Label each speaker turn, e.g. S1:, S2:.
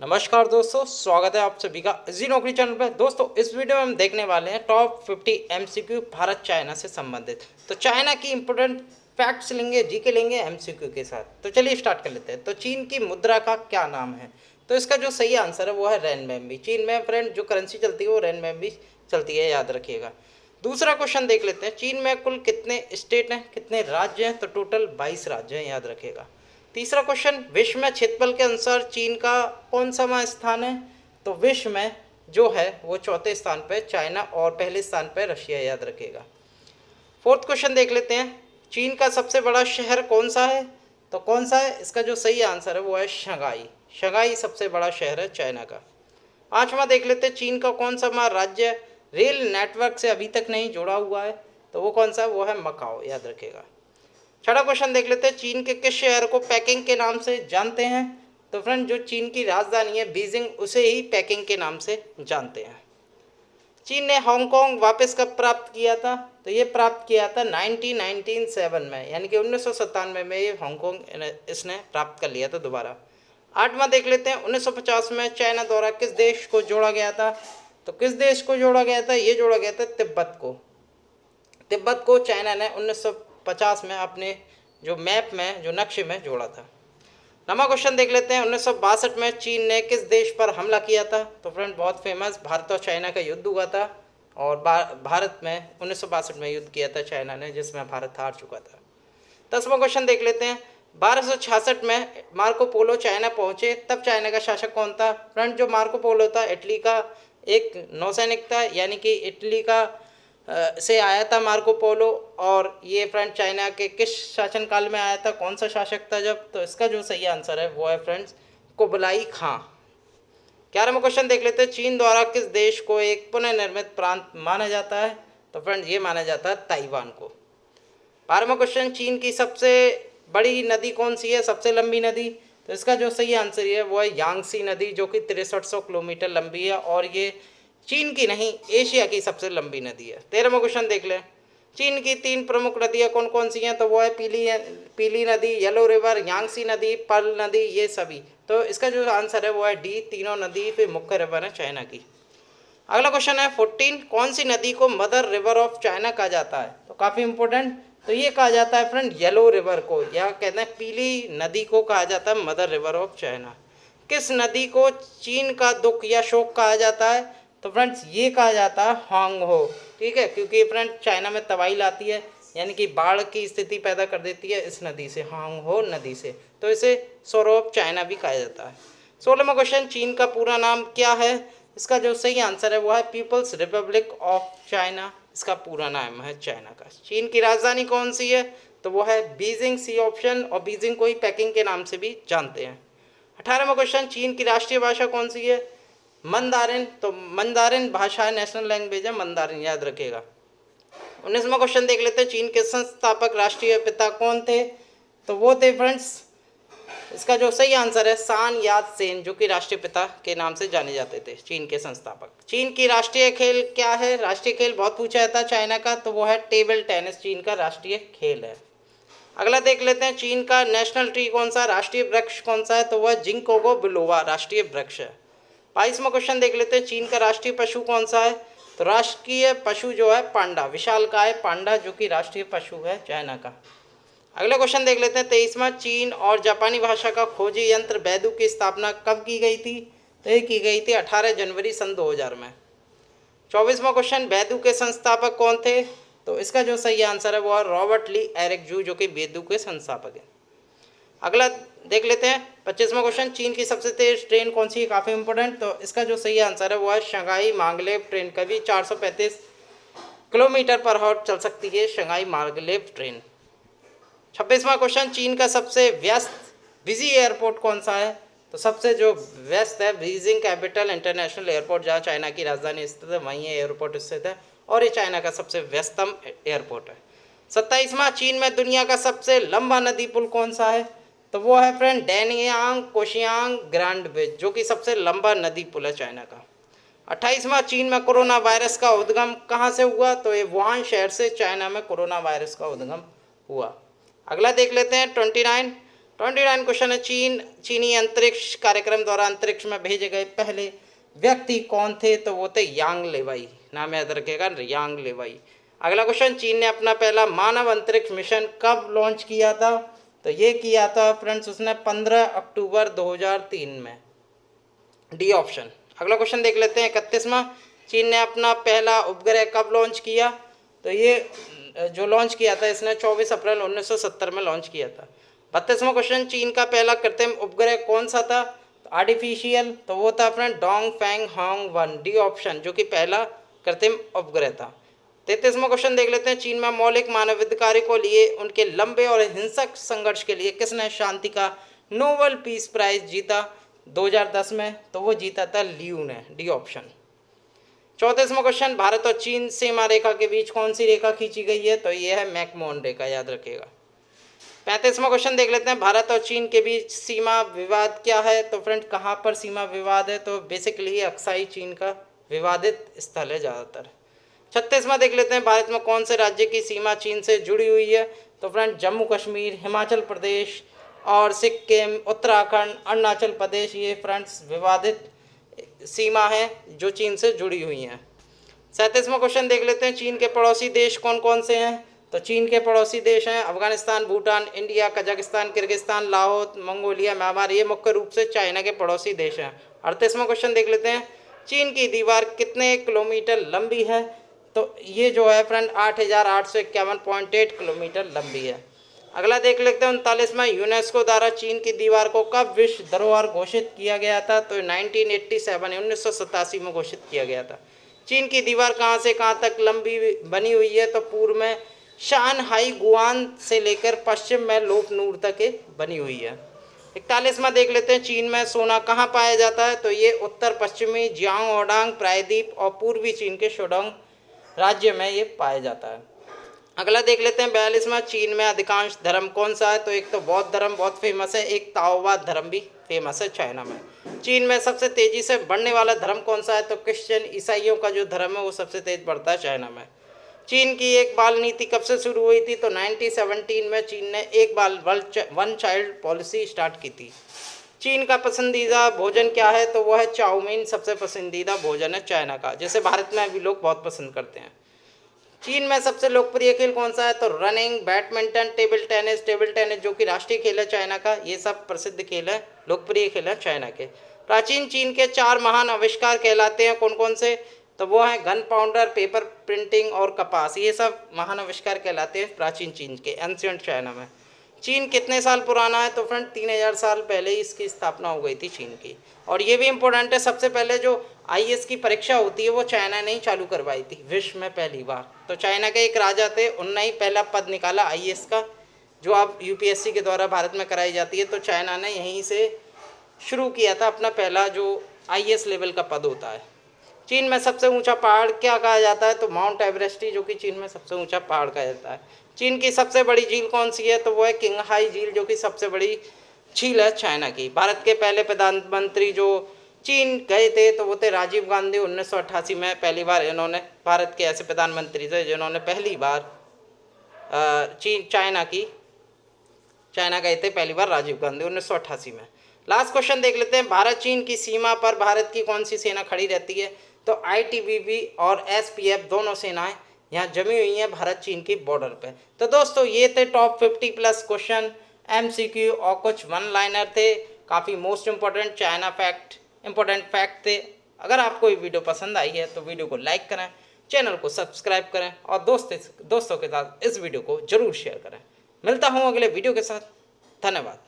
S1: नमस्कार दोस्तों, स्वागत है आप सभी का इजी नौकरी चैनल पर। दोस्तों, इस वीडियो में हम देखने वाले हैं टॉप 50 एमसीक्यू भारत चाइना से संबंधित। तो चाइना की इंपोर्टेंट फैक्ट्स लेंगे, जीके लेंगे एमसीक्यू के साथ। तो चलिए स्टार्ट कर लेते हैं। तो चीन की मुद्रा का क्या नाम है? तो इसका जो सही आंसर है वो है रेनमिनबी। चीन में फ्रेंड जो करेंसी चलती है वो रेनमिनबी चलती है, याद रखिएगा। दूसरा क्वेश्चन देख लेते हैं। चीन में कुल कितने स्टेट हैं, कितने राज्य हैं? तो टोटल 22 राज्य हैं, याद रखिएगा। तीसरा क्वेश्चन, विश्व में क्षेत्रफल के अनुसार चीन का कौन सा स्थान है? तो विश्व में जो है वो चौथे स्थान पर चाइना और पहले स्थान पर रशिया, याद रखिएगा। फोर्थ क्वेश्चन देख लेते हैं। चीन का सबसे बड़ा शहर कौन सा है? तो कौन सा है? इसका जो सही आंसर है वो है शंघाई। शंघाई सबसे बड़ा शहर है चाइना का। पांचवा देख लेते हैं। चीन का कौन सा राज्य रेल नेटवर्क से अभी तक नहीं जुड़ा हुआ है? तो वो कौन सा है? वो है मकाओ, याद रखिएगा। छठा क्वेश्चन देख लेते हैं। चीन के किस शहर को पेकिंग के नाम से जानते हैं? तो फ्रेंड जो चीन की राजधानी है बीजिंग, उसे ही पेकिंग के नाम से जानते हैं। चीन ने हांगकांग वापस कब प्राप्त किया था? तो ये प्राप्त किया था 1997 में, यानी कि 1997 में ये हांगकांग इसने प्राप्त कर लिया था दोबारा। आठवां देख लेते हैं। 1950 में चाइना द्वारा किस देश को जोड़ा गया था? तो किस देश को जोड़ा गया था? ये जोड़ा गया था तिब्बत को। तिब्बत को चाइना ने 1950 में अपने जो मैप में, जो नक्शे में जोड़ा था। नवा क्वेश्चन देख लेते हैं। 1962 में चीन ने किस देश पर हमला किया था? तो फ्रेंड बहुत फेमस भारत और चाइना का युद्ध हुआ था, और भारत में 1962 में युद्ध किया था चाइना ने, जिसमें भारत हार चुका था। 10वां क्वेश्चन देख लेते हैं। 1266 में मार्को पोलो चाइना पहुंचे, तब चाइना का शासक कौन था? फ्रेंड जो मार्को पोलो था इटली का एक नौसैनिक था, यानी कि इटली का से आया था मार्को पोलो। और ये फ्रेंड चाइना के किस शासनकाल में आया था? कौन सा शासक था जब? तो इसका जो सही आंसर है वो है फ्रेंड्स कुबलाई खां। 11वां क्वेश्चन देख लेते हैं। चीन द्वारा किस देश को एक पुनर्निर्मित प्रांत माना जाता है? तो फ्रेंड ये माना जाता है ताइवान को। 12वां क्वेश्चन, चीन की सबसे बड़ी नदी कौन सी है, सबसे लंबी नदी? तो इसका जो सही आंसर है वो है यांगसी नदी, जो कि 6300 किलोमीटर लंबी है, और ये चीन की नहीं एशिया की सबसे लंबी नदी है। 13वां क्वेश्चन देख लें। चीन की 3 प्रमुख नदियाँ कौन कौन सी हैं? तो वो है पीली नदी, येलो रिवर, यांगसी नदी, पर्ल नदी, ये सभी। तो इसका जो आंसर है वो है डी, तीनों नदी पे मुख्य रिवर है चाइना की। अगला क्वेश्चन है 14, कौन सी नदी को मदर रिवर ऑफ चाइना कहा जाता है? तो काफ़ी इंपॉर्टेंट। तो ये कहा जाता है फ्रेंड येलो रिवर को, या कहते हैं पीली नदी को कहा जाता है मदर रिवर ऑफ चाइना। किस नदी को चीन का दुख या शोक कहा जाता है? तो फ्रेंड्स ये कहा जाता है हांगहो। ठीक है, क्योंकि फ्रेंड चाइना में तबाही लाती है, यानी कि बाढ़ की स्थिति पैदा कर देती है इस नदी से, हांगहो नदी से। तो इसे सोरो ऑफ चाइना भी कहा जाता है। 16वां क्वेश्चन, चीन का पूरा नाम क्या है? इसका जो सही आंसर है वो है पीपल्स रिपब्लिक ऑफ चाइना। इसका पूरा नाम है चाइना का। चीन की राजधानी कौन सी है? तो वो है बीजिंग, सी ऑप्शन। और बीजिंग को ही पेकिंग के नाम से भी जानते हैं। 18वां क्वेश्चन, चीन की राष्ट्रीय भाषा कौन सी है? मंदारिन। तो मंदारिन भाषा है, नेशनल लैंग्वेज है मंदारिन, याद रखिएगा। 19वां क्वेश्चन देख लेते हैं। चीन के संस्थापक राष्ट्रीय पिता कौन थे? तो वो थे फ्रेंड्स, इसका जो सही आंसर है सान यात सेन, जो कि राष्ट्रीय पिता के नाम से जाने जाते थे, चीन के संस्थापक। चीन की राष्ट्रीय खेल क्या है? राष्ट्रीय खेल बहुत पूछा जाता है चाइना का, तो वो है टेबल टेनिस, चीन का राष्ट्रीय खेल है। अगला देख लेते हैं। चीन का नेशनल ट्री कौन सा, राष्ट्रीय वृक्ष कौन सा है? तो वह जिंकोगो बिलोबा राष्ट्रीय वृक्ष है। 22वां क्वेश्चन देख लेते हैं। चीन का राष्ट्रीय पशु कौन सा है? तो राष्ट्रीय पशु जो है पांडा, विशालकाय पांडा, जो कि राष्ट्रीय पशु है चाइना का। अगला क्वेश्चन देख लेते हैं। 23वां, चीन और जापानी भाषा का खोजी यंत्र बैदू की स्थापना कब की गई थी? तो ये की गई थी 18 जनवरी सन 2000 में। 24वां क्वेश्चन, बैदू के संस्थापक कौन थे? तो इसका जो सही आंसर है वो है रॉबर्ट ली एरिकजू, जो कि बैदू के संस्थापक हैं। अगला देख लेते हैं 25वां क्वेश्चन, चीन की सबसे तेज ट्रेन कौन सी है? काफ़ी इंपॉर्टेंट। तो इसका जो सही आंसर है वो है शंघाई मांगलेव ट्रेन। कभी 435 किलोमीटर पर आवर चल सकती है शंघाई मांगलेव ट्रेन। 26वां क्वेश्चन, चीन का सबसे व्यस्त बिजी एयरपोर्ट कौन सा है? तो सबसे जो व्यस्त है बीजिंग कैपिटल इंटरनेशनल एयरपोर्ट, जहाँ चाइना की राजधानी स्थित है वहीं एयरपोर्ट स्थित है, और ये चाइना का सबसे व्यस्तम एयरपोर्ट है। 27वां, चीन में दुनिया का सबसे लंबा नदी पुल कौन सा है? तो वो है फ्रेंड डैनियांग कोशियांग ग्रैंड ब्रिज, जो कि सबसे लंबा नदी पुल है चाइना का। 28वां, चीन में कोरोना वायरस का उद्गम कहाँ से हुआ? तो ये वुहान शहर से चाइना में कोरोना वायरस का उद्गम हुआ। अगला देख लेते हैं 29, 29 क्वेश्चन है, चीनी अंतरिक्ष कार्यक्रम द्वारा अंतरिक्ष में भेजे गए पहले व्यक्ति कौन थे? तो वो थे यांग लेवाई, नाम याद रखिएगा, यांग लेवाई। अगला क्वेश्चन, चीन ने अपना पहला मानव अंतरिक्ष मिशन कब लॉन्च किया था? तो ये किया था फ्रेंड्स उसने 15 अक्टूबर 2003 में, डी ऑप्शन। अगला क्वेश्चन देख लेते हैं 31वां, चीन ने अपना पहला उपग्रह कब लॉन्च किया? तो ये जो लॉन्च किया था इसने 24 अप्रैल 1970 में लॉन्च किया था। 32वां क्वेश्चन, चीन का पहला कृत्रिम उपग्रह कौन सा था? आर्टिफिशियल, तो वो था friend Dong Feng Hong 1, D option, जो कि पहला कृत्रिम उपग्रह था। 33वां क्वेश्चन देख लेते हैं, चीन में मौलिक मानवाधिकारों को लिए उनके लंबे और हिंसक संघर्ष के लिए किसने शांति का नोबेल पीस प्राइज जीता 2010 में? तो वो जीता था लियू ने, डी ऑप्शन। 34वां क्वेश्चन, भारत और चीन सीमा रेखा के बीच कौन सी रेखा खींची गई है? तो ये है मैकमोहन रेखा, याद रखिएगा। 35वां क्वेश्चन देख लेते हैं, भारत और चीन के बीच सीमा विवाद क्या है? तो फ्रेंड कहाँ पर सीमा विवाद है? तो बेसिकली अक्साई चीन का विवादित स्थल है ज़्यादातर। 36वां देख लेते हैं, भारत में कौन से राज्य की सीमा चीन से जुड़ी हुई है? तो फ्रेंड जम्मू कश्मीर, हिमाचल प्रदेश और सिक्किम, उत्तराखंड, अरुणाचल प्रदेश, ये फ्रेंड्स विवादित सीमा है जो चीन से जुड़ी हुई हैं। 37वां क्वेश्चन देख लेते हैं, चीन के पड़ोसी देश कौन कौन से हैं? तो चीन के पड़ोसी देश हैं Afghanistan, Bhutan, India, Kazakhstan, Kyrgyzstan, Lahore, Mongolia, Myanmar, ये मुख्य रूप से चाइना के पड़ोसी देश हैं। 38वां क्वेश्चन देख लेते हैं, चीन की दीवार कितने किलोमीटर लंबी है? तो ये जो है फ्रेंड 8,851.8 किलोमीटर लंबी है। अगला देख लेते हैं 39वां, यूनेस्को द्वारा चीन की दीवार को कब विश्व धरोहर घोषित किया गया था? तो 1987 में घोषित किया गया था। चीन की दीवार कहाँ से कहाँ तक लंबी बनी हुई है? तो पूर्व में शानहाई गुआन से लेकर पश्चिम में लोपनूर तक बनी हुई है। 41वां देख लेते हैं, चीन में सोना कहाँ पाया जाता है? तो ये उत्तर पश्चिमी जियांगहोडांग प्रायद्वीप और पूर्वी चीन के शोडोंग राज्य में ये पाया जाता है। अगला देख लेते हैं 42वां, चीन में अधिकांश धर्म कौन सा है? तो एक तो बौद्ध धर्म बहुत फेमस है, एक ताओवाद धर्म भी फेमस है चाइना में। चीन में सबसे तेजी से बढ़ने वाला धर्म कौन सा है? तो क्रिश्चियन ईसाइयों का जो धर्म है वो सबसे तेज बढ़ता है चाइना में। चीन की एक बाल नीति कब से शुरू हुई थी? तो 1917 में चीन ने एक बाल वन चाइल्ड पॉलिसी स्टार्ट की थी। चीन का पसंदीदा भोजन क्या है? तो वो है चाउमीन, सबसे पसंदीदा भोजन है चाइना का, जैसे भारत में भी लोग बहुत पसंद करते हैं। चीन में सबसे लोकप्रिय खेल कौन सा है? तो रनिंग, बैडमिंटन, टेबल टेनिस जो कि राष्ट्रीय खेल है चाइना का, ये सब प्रसिद्ध खेल है, लोकप्रिय खेल है चाइना के। प्राचीन चीन के 4 महान आविष्कार कहलाते हैं, कौन कौन से? तो वो हैं गन पाउडर, पेपर प्रिंटिंग और कपास, ये सब महान आविष्कार कहलाते हैं प्राचीन चीन के, एंशिएंट चाइना में। चीन कितने साल पुराना है? तो फ्रेंड 3000 साल पहले ही इसकी स्थापना हो गई थी चीन की। और ये भी इम्पोर्टेंट है, सबसे पहले जो आईएएस की परीक्षा होती है वो चाइना ने ही चालू करवाई थी विश्व में पहली बार। तो चाइना के एक राजा थे, उनने ही पहला पद निकाला आईएएस का, जो अब यूपीएससी के द्वारा भारत में कराई जाती है। तो चाइना ने यहीं से शुरू किया था अपना पहला जो आईएएस लेवल का पद होता है। चीन में सबसे ऊंचा पहाड़ क्या कहा जाता है? तो माउंट एवरेस्ट ही, जो कि चीन में सबसे ऊंचा पहाड़ कहा जाता है। चीन की सबसे बड़ी झील कौन सी है? तो वो है किंगहाई झील, जो कि सबसे बड़ी झील है चाइना की। भारत के पहले प्रधानमंत्री जो चीन गए थे तो वो थे राजीव गांधी। 1988 में पहली बार इन्होंने, भारत के ऐसे प्रधानमंत्री थे जिन्होंने पहली बार चाइना गए थे पहली बार, राजीव गांधी 1988 में। लास्ट क्वेश्चन देख लेते हैं, भारत चीन की सीमा पर भारत की कौन सी सेना खड़ी रहती है? तो आईटीबीपी और एसपीएफ दोनों सेनाएं यहाँ जमी हुई हैं भारत चीन की बॉर्डर पे। तो दोस्तों ये थे टॉप 50 प्लस क्वेश्चन, एमसीक्यू और कुछ वन लाइनर थे, काफ़ी most important China important fact थे। अगर आपको ये वीडियो पसंद आई है तो वीडियो को लाइक करें, चैनल को सब्सक्राइब करें और दोस्तों के साथ इस वीडियो को जरूर शेयर करें। मिलता हूँ अगले वीडियो के साथ, धन्यवाद।